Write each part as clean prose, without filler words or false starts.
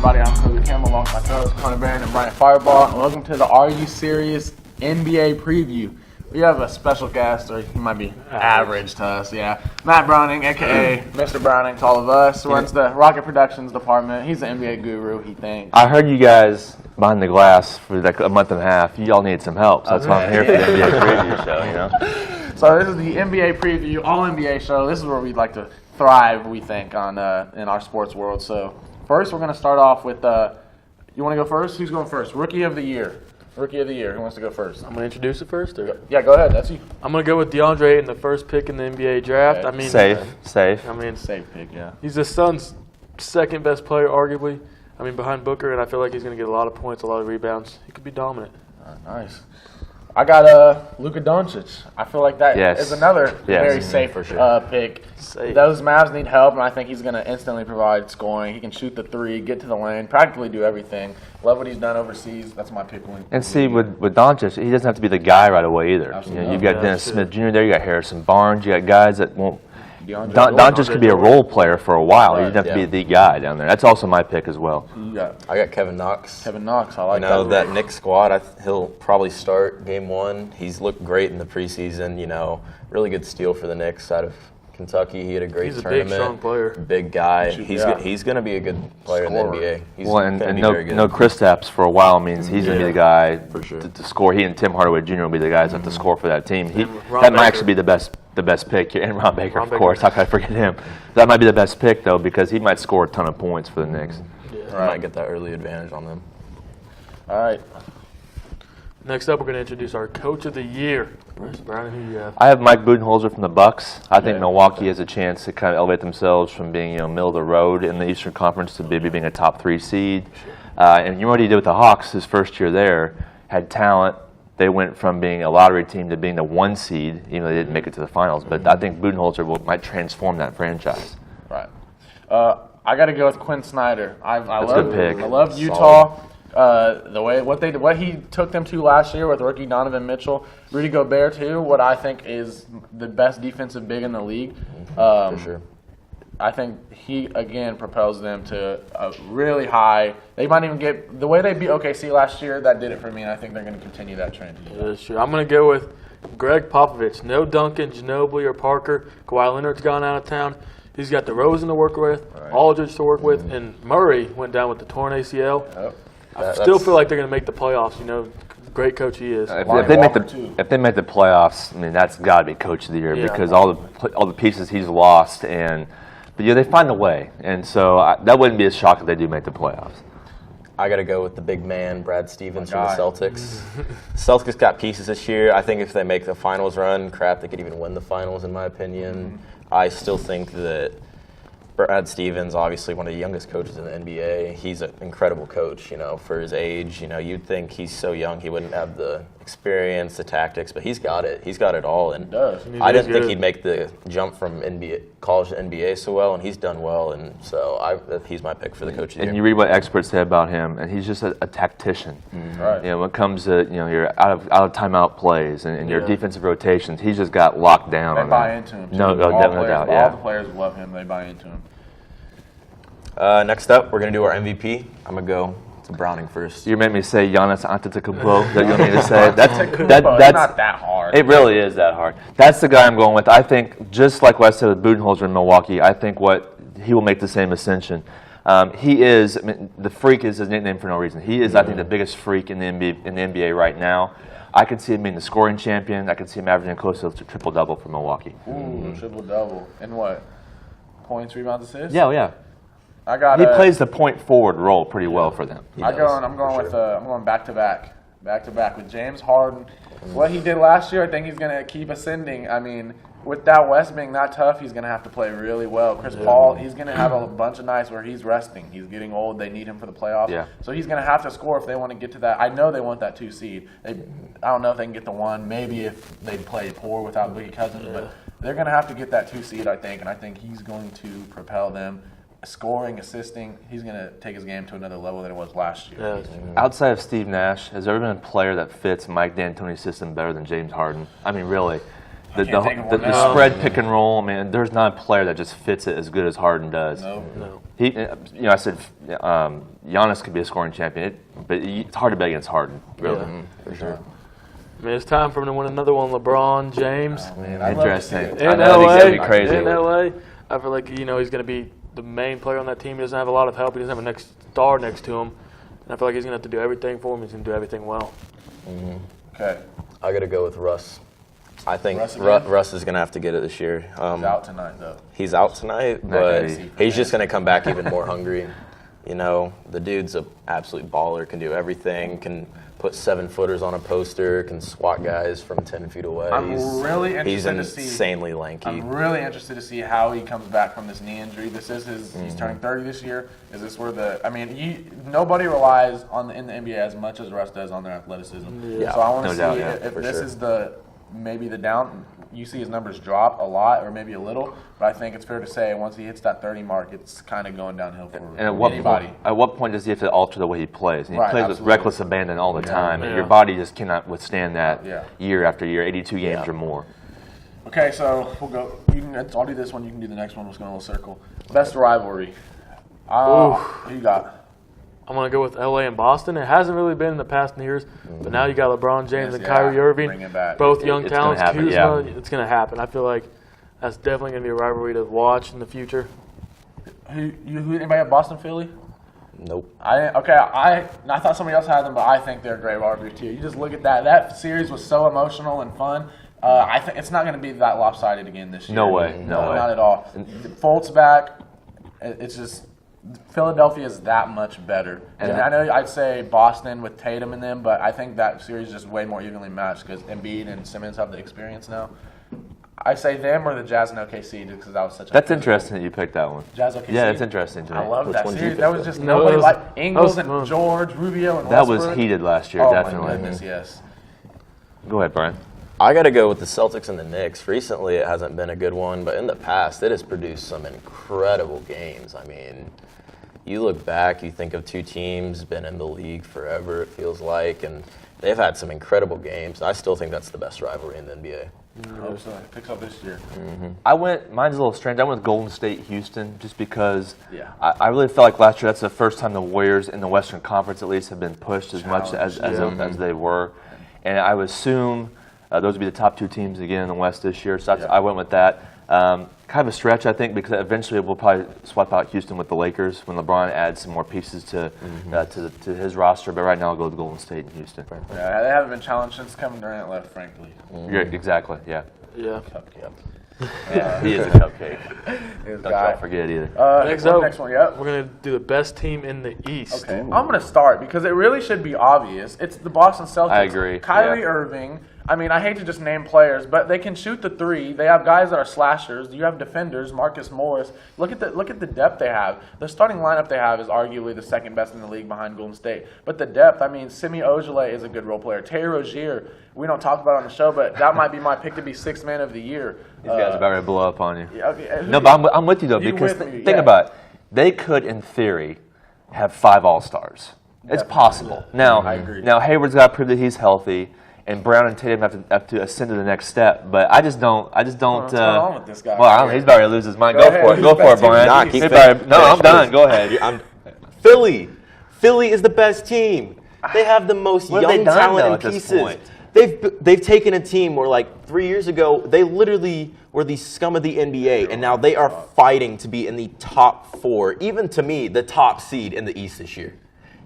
everybody? I'm Koby Campbell along with my co-hosts Konner Barron and Firebaugh, and welcome to the Are You Serious NBA Preview. We have a special guest, or he might be average to us, Matt Browning, a.k.a. Mr. Browning to all of us, runs the Rocket Productions department. He's the NBA guru, he thinks. I heard you guys behind the glass for like a month and a half. You all need some help, so that's why I'm here for the NBA Preview show, you know? So this is the NBA Preview, all-NBA show. This is where we'd like to thrive, we think, on in our sports world. So first, we're going to start off with, you want to go first? Who's going first? Rookie of the Year. Rookie of the Year. Who wants to go first? I'm going to introduce it first? Or? Yeah, go ahead. That's you. I'm going to go with DeAndre Ayton, the first pick in the NBA draft. Okay. I mean, safe. I mean, safe pick, yeah. He's the Suns' second best player, arguably. I mean, behind Booker, and I feel like he's going to get a lot of points, a lot of rebounds. He could be dominant. Nice. I got Luka Doncic. I feel like that is another very safe for sure. Pick. Safe. Those Mavs need help, and I think he's going to instantly provide scoring. He can shoot the three, get to the lane, practically do everything. Love what he's done overseas. That's my pick. And see, with Doncic, he doesn't have to be the guy right away either. Absolutely. You know, you've got Dennis Smith Jr. there, you got Harrison Barnes, you got guys that won't. Doncic could be a role player for a while. He doesn't have to be the guy down there. That's also my pick as well. I got Kevin Knox. I like that Knicks squad. He'll probably start game one. He's looked great in the preseason. You know, really good steal for the Knicks out of Kentucky. He had a great tournament. He's a big, strong player. Big guy. He's going to be a good player in the NBA. He's no Kristaps for a while means he's going to be the guy for sure. to score. He and Tim Hardaway Jr. will be the guys that have to score for that team. That might actually be the best pick. And Ron Baker, of course. How could I forget him? That might be the best pick, though, because he might score a ton of points for the Knicks. Yeah, might get that early advantage on them. All right. Next up, we're going to introduce our Coach of the Year. Brian, who do you have? I have Mike Budenholzer from the Bucks. I think Milwaukee has a chance to kind of elevate themselves from being middle of the road in the Eastern Conference to maybe being a top 3 seed. And you know what he did with the Hawks his first year there? Had talent. They went from being a lottery team to being the 1 seed, even though they didn't make it to the finals. But I think Budenholzer might transform that franchise. Right. I got to go with Quinn Snyder. I love Utah. What he took them to last year with rookie Donovan Mitchell, Rudy Gobert too. What I think is the best defensive big in the league. For sure. I think he again propels them to a really high. They might even get the way they beat OKC last year. That did it for me, and I think they're going to continue that trend. That's true. I'm going to go with Greg Popovich. No Duncan, Ginobili, or Parker. Kawhi Leonard's gone out of town. He's got DeRozan to work with, Aldridge to work with, and Murray went down with the torn ACL. Yep. I still feel like they're going to make the playoffs. You know, great coach he is. If they make the playoffs, I mean that's got to be Coach of the Year because all the pieces he's lost, but they find a way, and so that wouldn't be a shock if they do make the playoffs. I got to go with the big man, Brad Stevens from the Celtics. Celtics got pieces this year. I think if they make the finals run, they could even win the finals in my opinion. I still think that Brad Stevens, obviously one of the youngest coaches in the NBA. He's an incredible coach, for his age. You'd think he's so young he wouldn't have the experience, the tactics, but he's got it. He's got it all. And I didn't think he'd make the jump from college to NBA so well, and he's done well. And so he's my pick for the coach of the year. And you read what experts say about him, and he's just a tactician. Right. When it comes to your out of timeout plays and your defensive rotations, he's just got locked down. They buy into him. No doubt. All the players love him. They buy into him. Next up, we're going to do our MVP. I'm going to go to Browning first. You made me say Giannis Antetokounmpo. That you want me to say? That's not that hard. It really is that hard. That's the guy I'm going with. I think, just like what I said with Budenholzer in Milwaukee, I think he will make the same ascension. He is, the freak is his nickname for no reason. He is, I think, the biggest freak in the NBA right now. I could see him being the scoring champion. I could see him averaging close to a triple-double for Milwaukee. Ooh, triple-double. And what? Points, rebounds, assists? Yeah. He plays the point forward role pretty well for them. I'm going back to back with James Harden. What he did last year, I think he's going to keep ascending. I mean, with that West being not tough, he's going to have to play really well. Chris Paul, he's going to have a bunch of nights where he's resting. He's getting old. They need him for the playoffs. Yeah. So he's going to have to score if they want to get to that. I know they want that 2 seed. I don't know if they can get the 1. Maybe if they play poor without Boogie Cousins, but they're going to have to get that 2 seed, I think, and I think he's going to propel them. Scoring, assisting, he's going to take his game to another level than it was last year. Outside of Steve Nash, has there ever been a player that fits Mike D'Antoni's system better than James Harden? I mean, really. The think of one now. spread pick and roll, man. There's not a player that just fits it as good as Harden does. No. He, I said Giannis could be a scoring champion, but it's hard to bet against Harden, really. Yeah. For sure. I mean, it's time for him to win another one. LeBron James Man, I'd love to see Interesting. it. I in know, I think LA. that'd be crazy. In LA, I feel like he's going to be the main player on that team. He doesn't have a lot of help. He doesn't have a next star next to him. And I feel like he's going to have to do everything for him. He's going to do everything well. Okay. I got to go with Russ. I think Russ again? Russ is going to have to get it this year. He's out tonight, though. He's out tonight, but easy he's just going to come back even more hungry. You know, the dude's an absolute baller, can do everything, can put 7-footers on a poster, can swat guys from 10 feet away. I'm really He's interested to see. insanely lanky. I'm really interested to see how he comes back from this knee injury. This is his. He's turning 30 this year. Is this where nobody relies in the NBA as much as Russ does on their athleticism. Yeah. So I want to No see doubt, yeah, if for this sure. is maybe the down. You see his numbers drop a lot or maybe a little, but I think it's fair to say once he hits that 30 mark, it's kind of going downhill for And at what anybody. point does he have to alter the way he plays? And he Right, plays absolutely. with reckless abandon all the time, and Yeah. your body just cannot withstand that Yeah. year after year, 82 games Yeah. or more. Okay, so we'll go. I'll do this one. You can do the next one. Let's go in a little circle. Best rivalry. Who you got? I'm going to go with LA and Boston. It hasn't really been in the past years, but now you got LeBron James Yes, and yeah. Kyrie Irving, Bring it back. both young It's gonna talents. happen, Kuzma, yeah. it's going to happen. I feel like that's definitely going to be a rivalry to watch in the future. Anybody have Boston, Philly? Nope. I thought somebody else had them, but I think they're a great rivalry too. You just look at that. That series was so emotional and fun. I think it's not going to be that lopsided again this year. No way, no way. Not at all. Fultz back. It's just Philadelphia is that much better. And I know I'd say Boston with Tatum in them, but I think that series is just way more evenly matched because Embiid and Simmons have the experience now. I say them or the Jazz and OKC just because that was such a. That's interesting that you picked that one. Jazz OKC. Yeah, that's interesting to me. I love Which that one did you series. pick, That was though? just No, nobody it was- like that Ingles was and fun. George, Rubio, and That was Westbrook. heated last year, Oh definitely. my goodness, yes. Go ahead, Brian. I got to go with the Celtics and the Knicks. Recently, it hasn't been a good one, but in the past, it has produced some incredible games. I mean, you look back, you think of two teams, been in the league forever, it feels like, and they've had some incredible games. I still think that's the best rivalry in the NBA. I hope so. It picks up this year. Mine's a little strange. I went with Golden State, Houston, just because Yeah. I really felt like last year that's the first time the Warriors in the Western Conference at least have been pushed as much as they were. And I would assume those would be the top two teams again in the West this year. So I went with that. Kind of a stretch, I think, because eventually we'll probably swap out Houston with the Lakers when LeBron adds some more pieces to his roster. But right now I'll go with Golden State and Houston. Yeah, they haven't been challenged since Kevin Durant left, frankly. Yeah, exactly, yeah. Yeah. He is a cupcake. His Don't guy. y'all forget either. Next what's up, the next one, yep. we're going to do the best team in the East. Okay, I'm going to start because it really should be obvious. It's the Boston Celtics. I agree, Kyrie yeah. Irving. I mean, I hate to just name players, but they can shoot the three. They have guys that are slashers. You have defenders, Marcus Morris. Look at the depth they have. The starting lineup they have is arguably the second best in the league behind Golden State. But the depth, I mean, Semi Ojeleye is a good role player. Terry Rozier, we don't talk about it on the show, but that might be my pick to be sixth man of the year. These guys are about ready to blow up on you. Yeah, okay, No, but I'm with you, though, You because with me, think yeah. about it. They could, in theory, have 5 All-Stars. It's possible. I agree. Now Hayward's got to prove that he's healthy, and Brown and Tatum have to ascend to the next step. But I just don't. What's going on with this guy? Well, I don't know. He's about to lose his mind. Go Go ahead. for it. Who's Go the for it, best team? Brian. Nah, keep I'm done. Go ahead. Philly is the best team. They have the most What have young they done, talent though, and at this pieces. point? They've taken a team where like 3 years ago they literally were the scum of the NBA, and now they are fighting to be in the top 4. Even to me, the top seed in the East this year.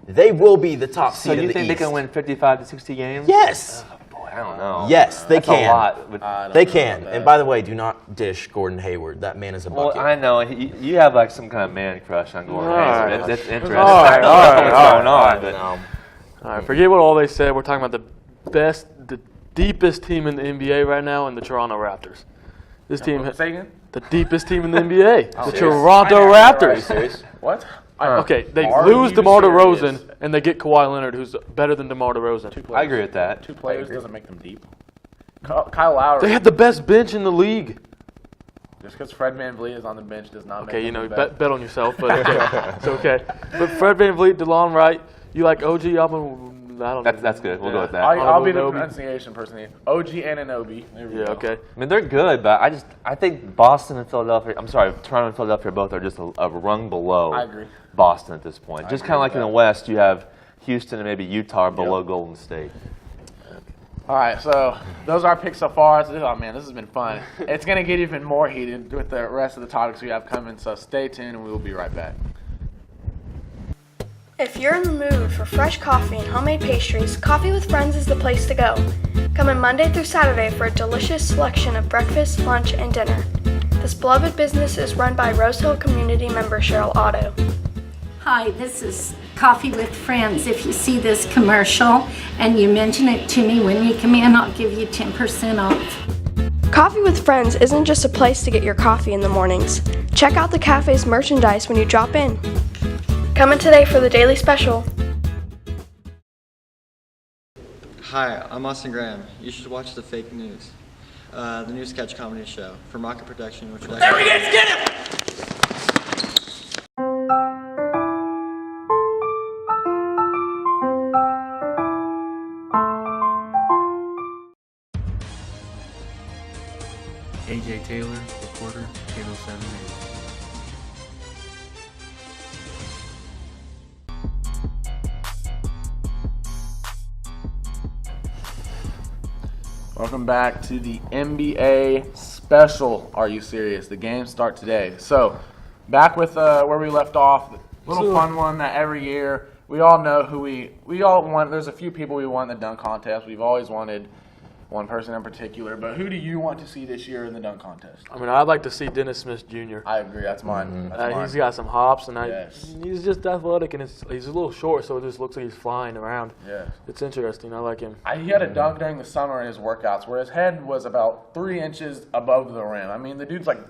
They will be the top So seed in you the think East. they can win 55 to 60 games? Yes. Boy, I don't know. Yes, they That's can. a lot. But- They can. And by the way, do not dish Gordon Hayward. That man is a well, bucket. I know. You have like some kind of man crush on Gordon All Hayward. right. That's interesting. All right, I don't know what's all going right, on, but No. All right, forget what all they said. We're talking about the deepest team in the NBA right now, and the Toronto Raptors. This team, Say again? the deepest team in the NBA, the serious? Toronto I know, Raptors. right. Serious? What? Okay, they Are lose you DeMar serious? DeRozan, and they get Kawhi Leonard, who's better than DeMar DeRozan. I agree with that. Two players doesn't make them deep. Kyle Lowry. They had the best bench in the league. Just because Fred VanVleet is on the bench does not make Okay, you them know, better. bet on yourself, but okay. It's okay. But Fred VanVleet, DeLon Wright, you like OG That's good. We'll go with that. I'll be the Anunoby. pronunciation person here. OG Anunoby. There we Yeah, go. okay. I mean, they're good, but I think Boston and Philadelphia. I'm sorry, Toronto and Philadelphia both are just a rung below. I agree. Boston at this point. Just agree kind of with like in the that. West, you have Houston and maybe Utah below Golden State. All right, so those are our picks so far. Oh, man, this has been fun. It's going to get even more heated with the rest of the topics we have coming, so stay tuned, and we will be right back. If you're in the mood for fresh coffee and homemade pastries, Coffee with Friends is the place to go. Come in Monday through Saturday for a delicious selection of breakfast, lunch, and dinner. This beloved business is run by Rose Hill community member Cheryl Otto. Hi, this is Coffee with Friends. If you see this commercial and you mention it to me when you come in, I'll give you 10% off. Coffee with Friends isn't just a place to get your coffee in the mornings. Check out the cafe's merchandise when you drop in. Come in today for the daily special. Hi, I'm Austin Graham. You should watch The Fake News, the news sketch comedy show from Rocket Production, which is actually... AJ Taylor, reporter, Channel 7 News. Welcome back to the NBA special. Are you serious? The games start today. So, back with where we left off. Little fun one that every year we all know who we all want. There's a few people we want in the dunk contest. We've always wanted one person in particular, but who do you want to see this year in the dunk contest? I mean, I'd like to see Dennis Smith Jr. I agree. That's mine. That's mine. He's got some hops, and Yes. he's just athletic, and he's a little short, so it just looks like he's flying around. Yes. It's interesting. I like him. He had a dunk during the summer in his workouts where his head was about 3 inches above the rim. I mean, the dude's like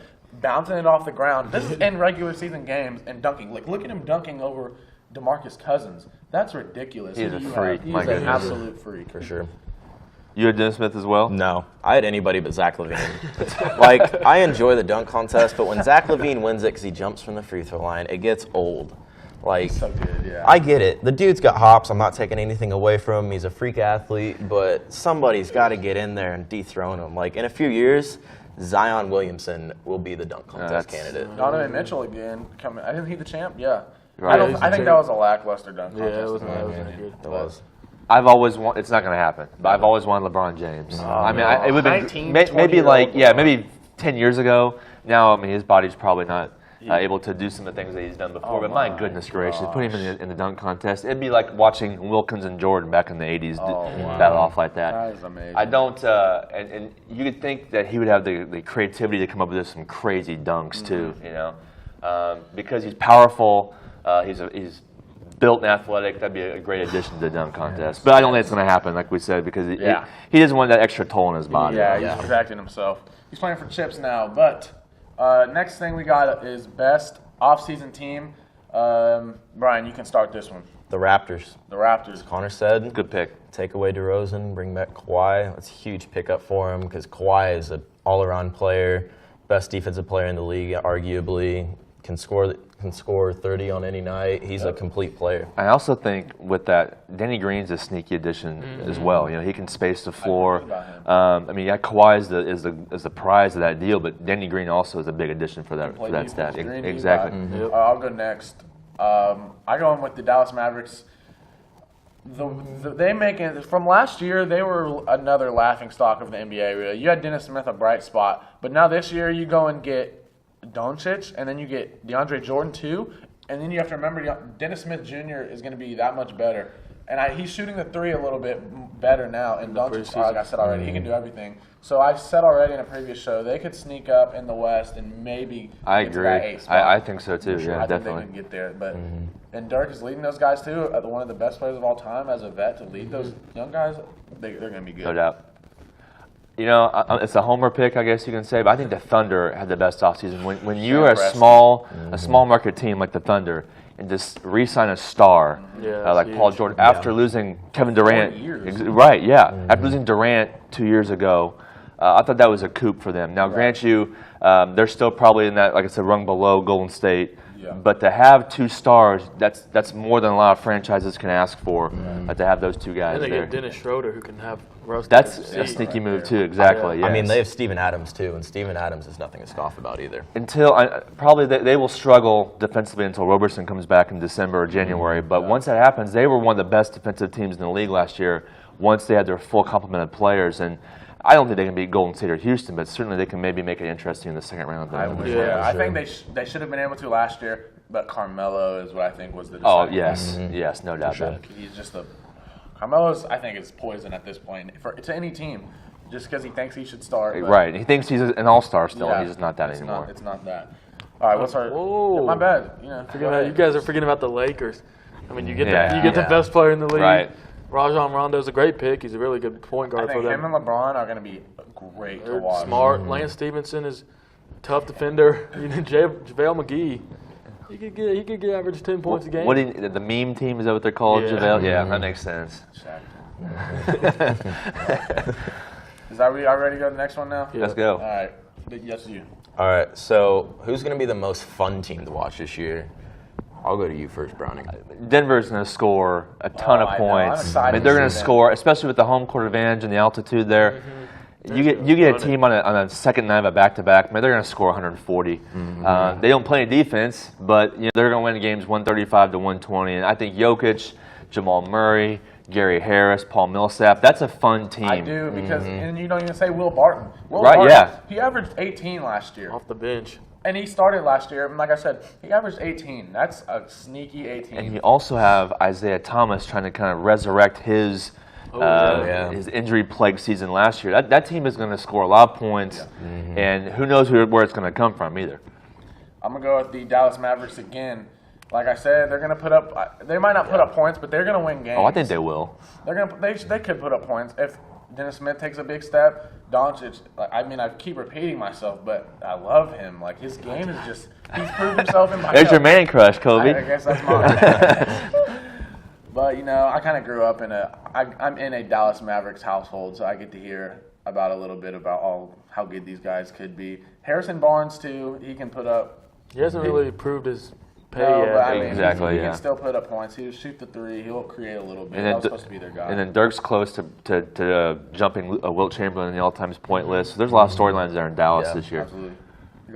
bouncing it off the ground. This is in regular season games and dunking. Like, look at him dunking over DeMarcus Cousins. That's ridiculous. He's Who a do you freak. have? He's My an goodness. absolute freak. For sure. You had Dennis Smith as well? No, I had anybody but Zach LaVine. Like, I enjoy the dunk contest, but when Zach LaVine wins it because he jumps from the free throw line, it gets old. Like, So good, yeah. I get it. The dude's got hops. I'm not taking anything away from him. He's a freak athlete, but somebody's got to get in there and dethrone him. Like, in a few years, Zion Williamson will be the dunk contest candidate. Donovan Mitchell again. Isn't he the champ? Yeah. Right. I think that was a lackluster dunk contest. Yeah, it was in my not opinion. good. It was. I've always wanted. It's not going to happen, but I've always wanted LeBron James. I mean, it would have 19, been maybe 20-year-old like LeBron. maybe 10 years ago. Now, I mean, his body's probably not able to do some of the things that he's done before. But my goodness gracious, put him in the dunk contest. It'd be like watching Wilkins and Jordan back in the 80s battle off like that. That is amazing. I don't, and you could think that he would have the creativity to come up with some crazy dunks too, you know, because he's powerful. He's built and athletic. That'd be a great addition to the dunk contest. But I don't think it's going to happen, like we said, because he doesn't want that extra toll in his body. Yeah, he's protecting himself. He's playing for chips now. But next thing we got is best offseason team. Brian, you can start this one. The Raptors. The Raptors. Connor said, Good pick. take away DeRozan, bring back Kawhi. That's a huge pickup for him because Kawhi is an all-around player, best defensive player in the league, arguably. Can score 30 on any night. He's a complete player. I also think with that, Danny Green's a sneaky addition as well. You know, he can space the floor. I mean, yeah, Kawhi is the prize of that deal, but Danny Green also is a big addition for that staff. Exactly. I'll go next. I go in with the Dallas Mavericks. They make it from last year. They were another laughing stock of the NBA. Really, you had Dennis Smith, a bright spot, but now this year you go and get Doncic, and then you get DeAndre Jordan too, and then you have to remember Dennis Smith Jr. is going to be that much better, and he's shooting the three a little bit better now. And Doncic, like I said already, he can do everything. So I said already in a previous show they could sneak up in the West and maybe I get to agree. that 8th spot. I think so too. Sure, Yeah, I definitely. think they can get there, but and Dirk is leading those guys too. One of the best players of all time as a vet to lead those young guys. They're going to be good. No doubt. You know, it's a homer pick, I guess you can say, but I think the Thunder had the best offseason. When you are a small market team like the Thunder and just re-sign a star like Paul George after losing Kevin Durant. 4 years. Right, yeah. After losing Durant 2 years ago, I thought that was a coup for them. Now, grant you, they're still probably in that, like I said, rung below Golden State. Yeah. But to have 2 stars, that's more than a lot of franchises can ask for. To have those 2 guys And they there. get Dennis Schroeder, who can have Russ. That's take a seat. sneaky move too. Exactly. I mean, yes. they have Steven Adams too, and Steven Adams is nothing to scoff about either. Probably they will struggle defensively until Roberson comes back in December or January. But once that happens, they were one of the best defensive teams in the league last year. Once they had their full complement of players, and I don't think they can beat Golden State or Houston, but certainly they can maybe make it interesting in the second round. I think they should have been able to last year, but Carmelo is what I think was the Oh deciding yes, yes, no doubt about it. He's just Carmelo's, I think, is poison at this point to any team, just because he thinks he should start. But Right, he thinks he's an all-star still, yeah, and he's not that it's anymore. It's not that. All right, what's our? Whoa. My bad. You guys are forgetting about the Lakers. I mean, you get the Yeah. best player in the league. Right. Rajon Rondo's a great pick. He's a really good point I guard for think him them. and LeBron are going to be great to They're watch. smart. Lance Stevenson is a tough defender. JaVale McGee, he could get average 10 points a game. The meme team, is that what they're called? Yeah. JaVale? Yeah, that makes sense. Are we ready to go to the next one now? Yeah. Let's go. All right. Yes, you. All right, so who's going to be the most fun team to watch this year? I'll go to you first, Browning. Denver's going to score a ton of I know. I'm points. excited I mean, they're to going see to them. score, especially with the home court advantage and the altitude there. You get a team on a second night of a back-to-back. Man, they're going to score 140. They don't play any defense, but they're going to win games 135 to 120. And I think Jokic, Jamal Murray, Gary Harris, Paul Millsap. That's a fun team. I do because, and you don't even say Will Barton. Right, Barton, yeah. He averaged 18 last year. Off the bench. And he started last year, and like I said, he averaged 18. That's a sneaky 18. And you also have Isaiah Thomas trying to kind of resurrect his his injury-plagued season last year. That team is going to score a lot of points, and who knows where it's going to come from either. I'm going to go with the Dallas Mavericks again. Like I said, they're going to put up. They might not put up points, but they're going to win games. Oh, I think they will. They could put up points if Dennis Smith takes a big step. Doncic. I mean, I keep repeating myself, but I love him. Like his game is just—he's proved himself in my. There's your man crush, Kobe. I guess that's mine. But I kind of grew up I'm in a Dallas Mavericks household, so I get to hear about a little bit about how good these guys could be. Harrison Barnes too. He can put up. He hasn't really proved his pay No, yet. but I mean, Exactly, he yeah. can still put up points. He'll shoot the three. He'll create a little bit. And That then was supposed to be their guy. And then Dirk's close to jumping Wilt Chamberlain in the all-time point list. So there's a lot of storylines there in Dallas this year. Absolutely.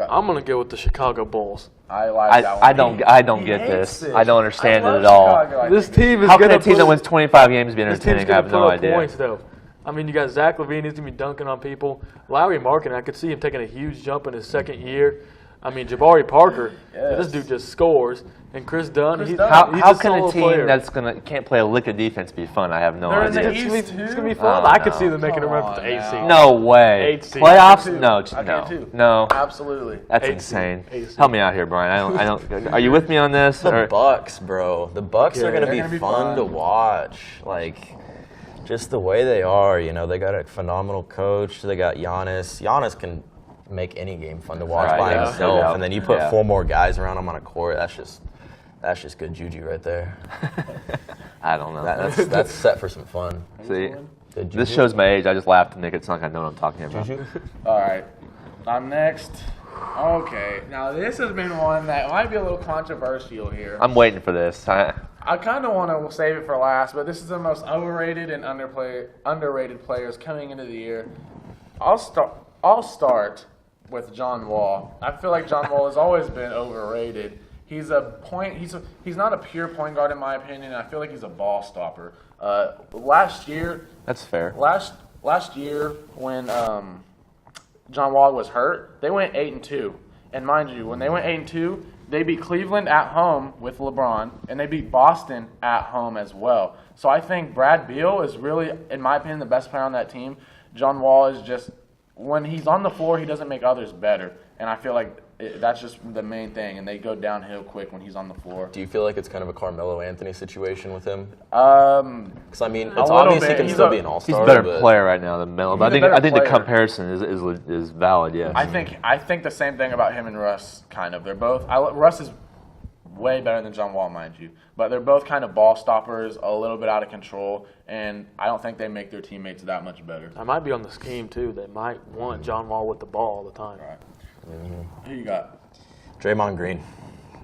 I'm going to go with the Chicago Bulls. I like that one. I don't get hates this. it. I don't understand I it love at all. Chicago. I This think team is How going can to a team that wins 25 games be This team's entertaining? I going have to no put up idea. points, though. I mean, you got Zach LaVine. He's going to be dunking on people. Lowry Markin, I could see him taking a huge jump in his second year. I mean, Jabari Parker, this dude just scores. And Chris Dunn, he's How a can a solo team player. that's can't play a lick of defense be fun? I have no They're in idea. the It's East, going to too? be fun. Oh, I could no. see them making a Come run on for the 8th now. seed. No way. 8 seed. Playoffs? I No, can no, too. no. Absolutely. That's 8 seed. insane. 8 seed. Help me out here, Brian. I don't. Are you with me on this? The Or- Bucks, bro. The Bucks are going to they're be gonna be fun to fun. watch. Like, just the way they are. They got a phenomenal coach. They got Giannis. Giannis can make any game fun to watch Right, by yeah, himself. no doubt. And then you put Yeah. 4 more guys around him on a court. That's just good juju right there. I don't know. That's set for some fun. See, Good this juju. shows my age. I just laughed to make it sound like I know what I'm talking about. All right. I'm next. Okay. Now, this has been one that might be a little controversial here. I'm waiting for this. I kind of want to save it for last, but this is the most overrated and underrated players coming into the year. I'll start with John Wall. I feel like John Wall has always been overrated. He's not a pure point guard in my opinion. I feel like he's a ball stopper. Last year, That's fair. last year when John Wall was hurt, they went 8-2. And mind you, when they went 8-2, they beat Cleveland at home with LeBron, and they beat Boston at home as well. So I think Brad Beal is really, in my opinion, the best player on that team. John Wall is just, when he's on the floor, he doesn't make others better. And I feel like that's just the main thing, and they go downhill quick when he's on the floor. Do you feel like it's kind of a Carmelo Anthony situation with him? Because I mean, it's little obvious he bit. can He's still a- be an He's all-star. a better but player right now than Melo, but He's a I think the better player. comparison is valid. Yes. I think the same thing about him and Russ. Kind of, they're both. Russ is way better than John Wall, mind you, but they're both kind of ball stoppers, a little bit out of control, and I don't think they make their teammates that much better. I might be on the scheme, too. They might want John Wall with the ball all the time. Who you got? Draymond Green.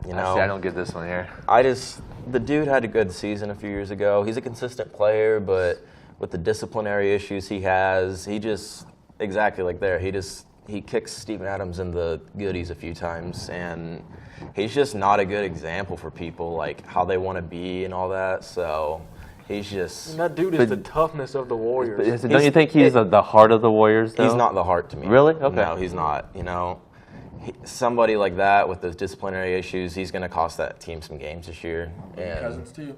You know, I don't get this one here. The dude had a good season a few years ago. He's a consistent player, but with the disciplinary issues he has, he kicks Steven Adams in the goodies a few times, and he's just not a good example for people, like how they want to be and all that. So he's just. And that dude is the toughness of the Warriors. Don't you think he's the heart of the Warriors, though? He's not the heart to me. Really? Okay. No, he's not. You know, somebody like that with those disciplinary issues, he's going to cost that team some games this year. And Cousins too.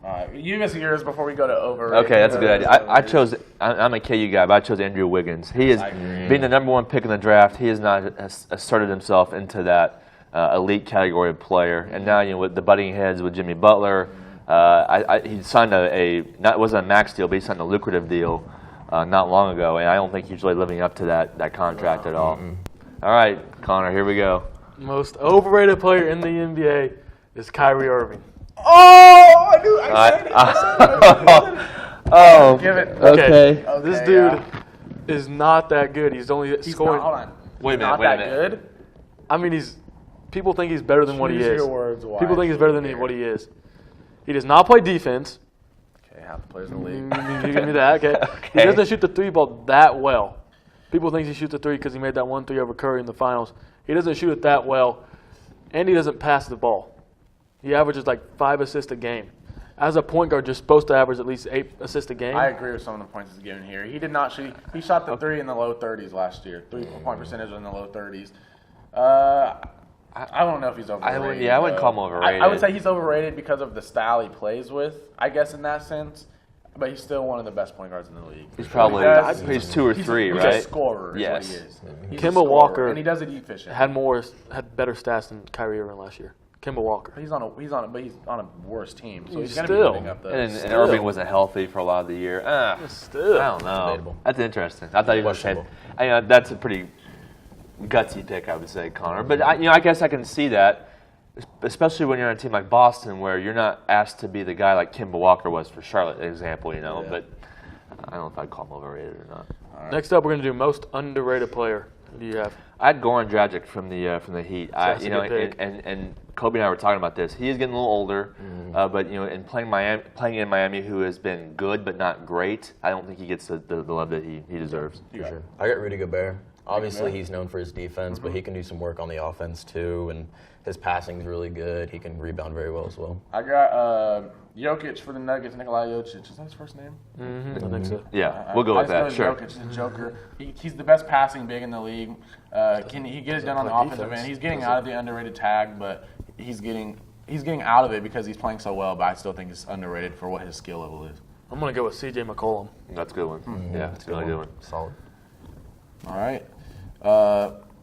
All right, you give us yours before we go to overrated. Okay, that's a good idea. I'm a KU guy, but I chose Andrew Wiggins. He is, being the number one pick in the draft, he has not asserted himself into that elite category of player. And now, with the butting heads with Jimmy Butler, he signed it wasn't a max deal, but he signed a lucrative deal not long ago, and I don't think he's really living up to that contract at all. All right, Konner, here we go. Most overrated player in the NBA is Kyrie Irving. Oh, I knew. I said it. Oh, Give it. okay. This dude is not that good. He's only scoring. Hold on. Wait a minute. Not that good. I mean, people think he's better than what he Choose is. your words wisely. People think he's better than what he is. He does not play defense. Okay, half the players in the league. You give me that, okay? He doesn't shoot the three ball that well. People think he shoots the three because he made that 1-3 over Curry in the finals. He doesn't shoot it that well, and he doesn't pass the ball. He averages like 5 assists a game. As a point guard, you're supposed to average at least 8 assists a game. I agree with some of the points he's given here. He did not shoot. He shot the three in the low 30s last year. 3-point percentage in the low 30s. I don't know if he's overrated. I wouldn't call him overrated. I would say he's overrated because of the style he plays with, I guess, in that sense. But he's still one of the best point guards in the league. He's probably he's 2 or 3, he's right? He's a scorer. Is yes. What he is. He's Kemba a scorer, Walker and he does it efficient. had better stats than Kyrie Irving last year. Kemba Walker. But he's on a worse team, so he's going to be Still. putting up the. And Irving wasn't healthy for a lot of the year. Still. I don't know. Debatable. That's interesting. I thought you were saying that's a pretty gutsy pick, I would say, Konner. But I guess I can see that, especially when you're on a team like Boston, where you're not asked to be the guy like Kemba Walker was for Charlotte, example. Yeah. But I don't know if I'd call him overrated or not. Right. Next up, we're going to do most underrated player. Who do you have? I had Goran Dragic from the Heat. That's a good pick. And Kobe and I were talking about this. He is getting a little older, but in playing in Miami, who has been good but not great, I don't think he gets the love that he deserves. For sure. I got Rudy Gobert. Obviously, he's known for his defense, but he can do some work on the offense too, and his passing is really good. He can rebound very well as well. I got Jokic for the Nuggets. Nikolai Jokic. Is that his first name? I think so. Yeah, we'll go with that. Sure. Jokic is a joker. He's the best passing big in the league. Can he get it done on the offensive end? He's getting out of the underrated tag, but he's getting out of it because he's playing so well. But I still think it's underrated for what his skill level is. I'm going to go with C.J. McCollum. That's a good one. Yeah, that's a really good one. Solid. All right.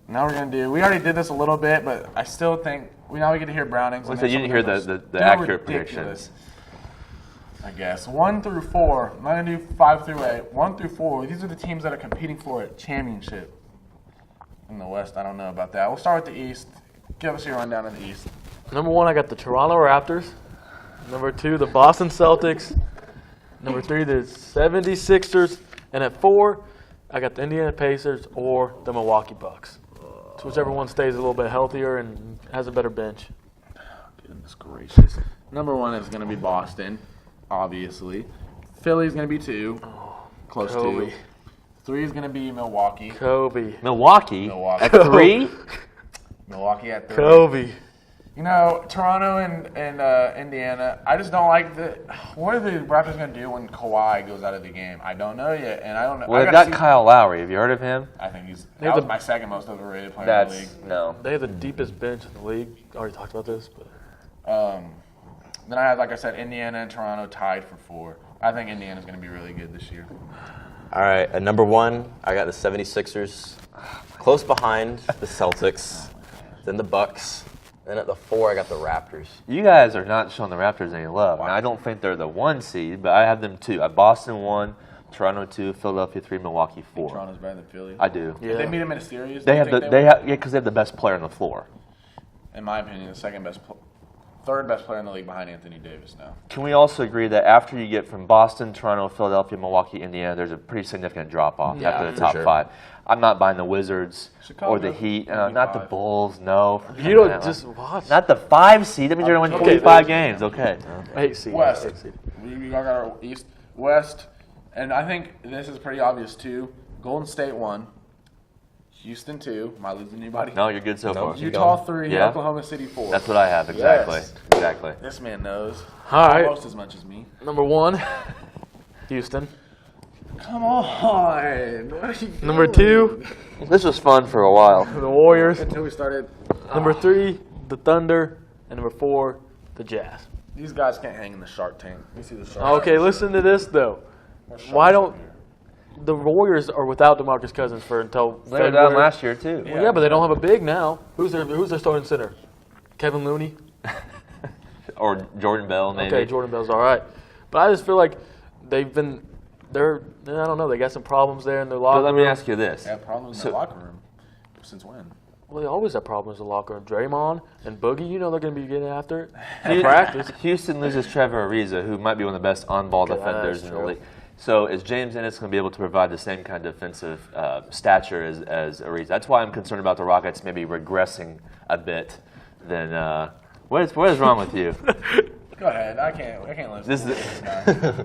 Now we're gonna do. We already did this a little bit, but I still think we get to hear Brownings. So you didn't hear the accurate predictions. I guess 1 through 4. I'm not gonna do 5 through 8. 1 through 4. These are the teams that are competing for a championship. In the West, I don't know about that. We'll start with the East. Give us your rundown of the East. Number 1, I got the Toronto Raptors. Number 2, the Boston Celtics. Number 3, the 76ers. And at 4, I got the Indiana Pacers or the Milwaukee Bucks. So whichever one stays a little bit healthier and has a better bench. Goodness gracious. Number 1 is going to be Boston, obviously. Philly's going to be 2. Close Kobe. to. 3 is going to be Milwaukee. Kobe. Milwaukee at 3. Milwaukee at 3. Kobe. Toronto and Indiana, I just don't like what are the Raptors going to do when Kawhi goes out of the game? I don't know yet, and I don't know. Well, they've got Kyle Lowry. Have you heard of him? I think that was my second most overrated player in the league. No. They have the deepest bench in the league. Already talked about this, but Then I have, like I said, Indiana and Toronto tied for 4. I think Indiana's going to be really good this year. All right, at number 1, I got the 76ers. Close behind the Celtics, then the Bucks. Then at the 4, I got the Raptors. You guys are not showing the Raptors any love. Wow. Now, I don't think they're the 1 seed, but I have them 2. Boston 1, Toronto 2, Philadelphia 3, Milwaukee 4. Toronto's better than Philly. I do. Yeah. If they meet them in a series, Because they have the best player on the floor. In my opinion, the second best third best player in the league behind Anthony Davis now. Can we also agree that after you get from Boston, Toronto, Philadelphia, Milwaukee, Indiana, there's a pretty significant drop-off after the top sure. 5? I'm not buying the Wizards Chicago, or the Heat. 25. Not the Bulls, no. You don't just watch. Not the 5 seed. That means you're going to win 45 games. Okay. I hate seed. West. I hate seed. We got our East, West, and I think this is pretty obvious too. Golden State 1, Houston 2. Am I losing anybody? No, you're good so far. Utah 3, Yeah. Oklahoma City 4. That's what I have. Exactly. Yes. Exactly. This man knows All right. almost as much as me. Number 1, Houston. Come on. What are you doing? Number 2, This was fun for a while. the Warriors. Until we started. Number 3, the Thunder. And number 4, the Jazz. These guys can't hang in the Shark Tank. You see the Shark Okay, listen to this though. Why don't the Warriors are without DeMarcus Cousins for until They were February? down last year, too. Yeah, but they don't have a big now. Who's their starting center? Kevin Looney. Or Jordan Bell, maybe. Okay, Jordan Bell's all right, but I just feel like I don't know. They got some problems there in their locker But let room. me ask you this. They have problems in the locker room. Since when? Well, they always have problems in the locker room. Draymond and Boogie, you know they're going to be getting after it in practice. Houston loses Trevor Ariza, who might be one of the best on-ball defenders in the true. league. So is James Ennis going to be able to provide the same kind of defensive stature as Ariza? That's why I'm concerned about the Rockets maybe regressing a bit. Then what is wrong with you? Go ahead. I can't listen This to is- this guy.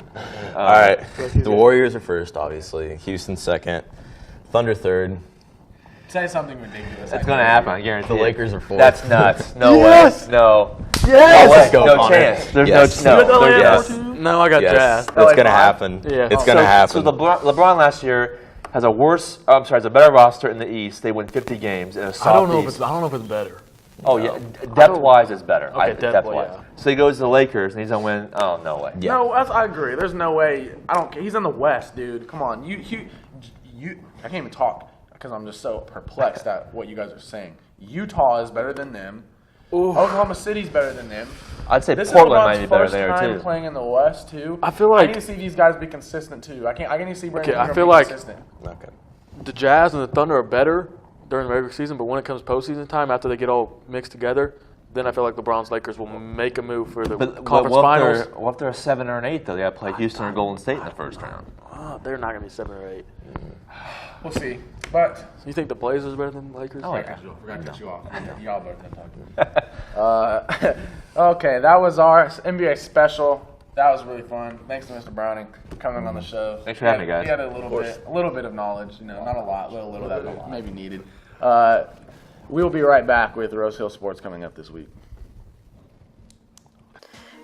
All right. The Warriors are first, obviously. Houston second. Thunder third. Say something ridiculous. It's going to happen, I guarantee The it. Lakers are fourth. That's nuts. No Yes! way. No. Yes! Let's go, no Konner. chance. There's Yes. no. You got There's Yes. yes. No, I got Yes, Jazz. that's going to five? happen. Yeah. It's going to happen. So LeBron last year has has a better roster in the East. They win 50 games in a soft I don't know if it's better. Oh yeah, depth-wise it's better. Okay, Depth-wise. yeah. So he goes to the Lakers and he's gonna win. Oh no way. Yeah. No, I agree. There's no way. I don't care. He's in the West, dude. Come on. You. I can't even talk because I'm just so perplexed at what you guys are saying. Utah is better than them. Oklahoma City's better than them. I'd say This Portland is might LeBron's be better first there time too. playing in the West too. I feel I like need to see these guys be consistent too. I need to see Brandon Okay, I Ingram feel be like- consistent. Okay. the Jazz and the Thunder are better during the regular season, but when it comes postseason time, after they get all mixed together, then I feel like LeBron's Lakers will make a move for the conference finals. What if they're a 7 or an 8 though? They got to play Houston or Golden State in the first round. Oh, they're not going to be 7 or 8. We'll see. But You think the Blazers are better than the Lakers? Oh, yeah. we're gonna cut you off. Y'all both talk. Okay, that was our NBA special. That was really fun. Thanks to Mr. Browning coming on the show. Thanks for having me, guys. He had a little bit of knowledge. Not a lot, little that maybe needed. We'll be right back with Rose Hill Sports coming up this week.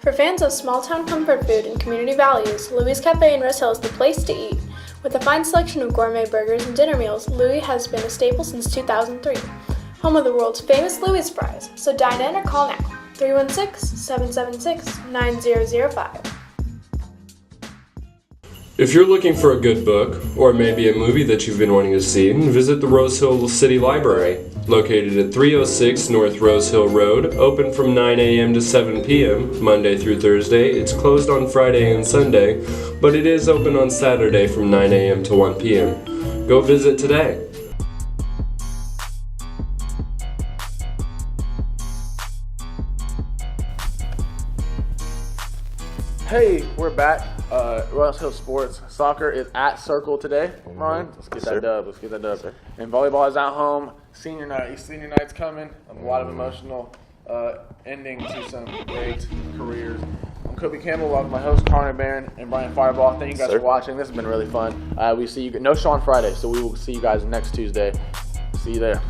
For fans of small-town comfort food and community values, Louis Cafe in Rose Hill is the place to eat. With a fine selection of gourmet burgers and dinner meals, Louis has been a staple since 2003. Home of the world's famous Louis fries, so dine in or call now, 316-776-9005. If you're looking for a good book, or maybe a movie that you've been wanting to see, visit the Rose Hill City Library. Located at 306 North Rose Hill Road, open from 9 a.m. to 7 p.m., Monday through Thursday. It's closed on Friday and Sunday, but it is open on Saturday from 9 a.m. to 1 p.m. Go visit today. Hey, we're back. Rose Hill Sports. Soccer is at Circle today. Ryan, let's get that dub. And volleyball is at home. Senior night. Senior night's coming. A lot of emotional ending to some great careers. I'm Koby Campbell. Welcome my host, Konner Barron and Brian Firebaugh. Thank you guys for watching. This has been really fun. We see you. No show on Friday, so we will see you guys next Tuesday. See you there.